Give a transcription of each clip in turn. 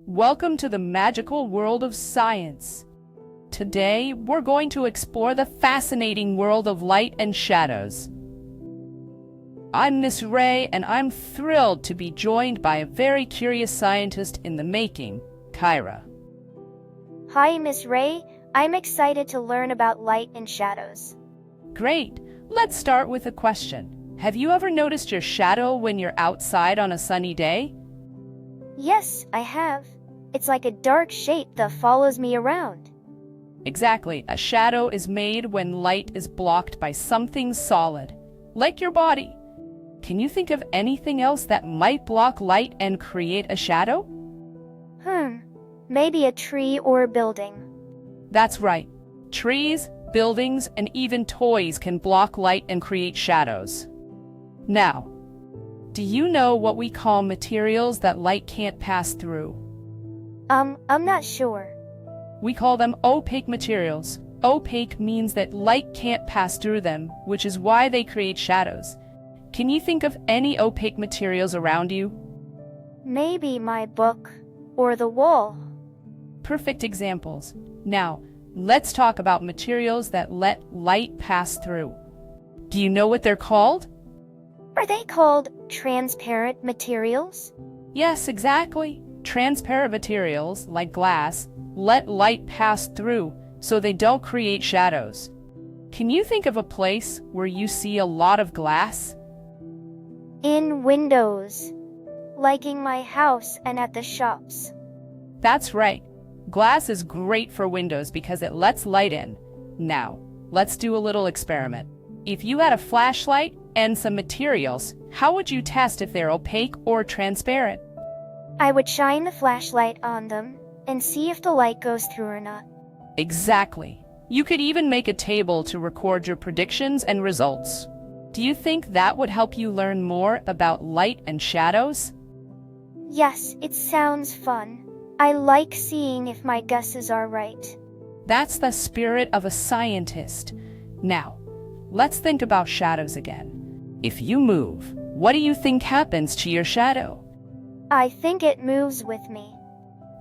Welcome to the magical world of science. Today, we're going to explore the fascinating world of light and shadows. I'm Miss Ray, and I'm thrilled to be joined by a very curious scientist in the making, Kaira. Hi, Miss Ray. I'm excited to learn about light and shadows. Great! Let's start with a question. Have you ever noticed your shadow when you're outside on a sunny day? Yes, I have. It's like a dark shape that follows me around. Exactly. A shadow is made when light is blocked by something solid, like your body. Can you think of anything else that might block light and create a shadow? Maybe a tree or a building. That's right. Trees, buildings, and even toys can block light and create shadows. Now, do you know what we call materials that light can't pass through? I'm not sure. We call them opaque materials. Opaque means that light can't pass through them, which is why they create shadows. Can you think of any opaque materials around you? Maybe my book or the wall. Perfect examples. Now, let's talk about materials that let light pass through. Do you know what they're called? Are they called transparent materials? Yes, exactly. Transparent materials, like glass, let light pass through so they don't create shadows. Can you think of a place where you see a lot of glass? In windows, like in my house and at the shops. That's right. Glass is great for windows because it lets light in. Now, let's do a little experiment. If you had a flashlight and some materials, how would you test if they're opaque or transparent? I would shine the flashlight on them and see if the light goes through or not. Exactly. You could even make a table to record your predictions and results. Do you think that would help you learn more about light and shadows? Yes, it sounds fun. I like seeing if my guesses are right. That's the spirit of a scientist. Now, let's think about shadows again. If you move, what do you think happens to your shadow? I think it moves with me.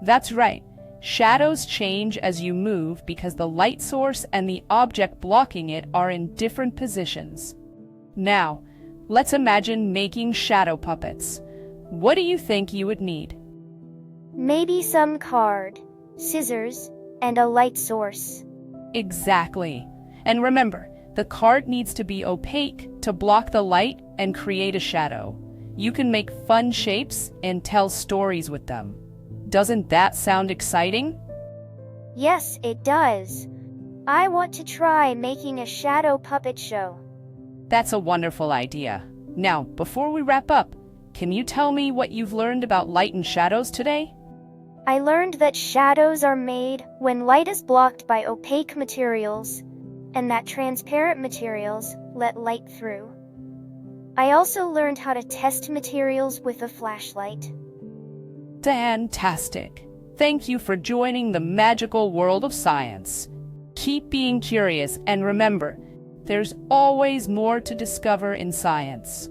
That's right. Shadows change as you move because the light source and the object blocking it are in different positions. Now, let's imagine making shadow puppets. What do you think you would need? Maybe some card, scissors, and a light source. Exactly. And remember, the card needs to be opaque to block the light and create a shadow. You can make fun shapes and tell stories with them. Doesn't that sound exciting? Yes, it does. I want to try making a shadow puppet show. That's a wonderful idea. Now, before we wrap up, can you tell me what you've learned about light and shadows today? I learned that shadows are made when light is blocked by opaque materials, and that transparent materials let light through. I also learned how to test materials with a flashlight. Fantastic! Thank you for joining the magical world of science. Keep being curious and remember, there's always more to discover in science.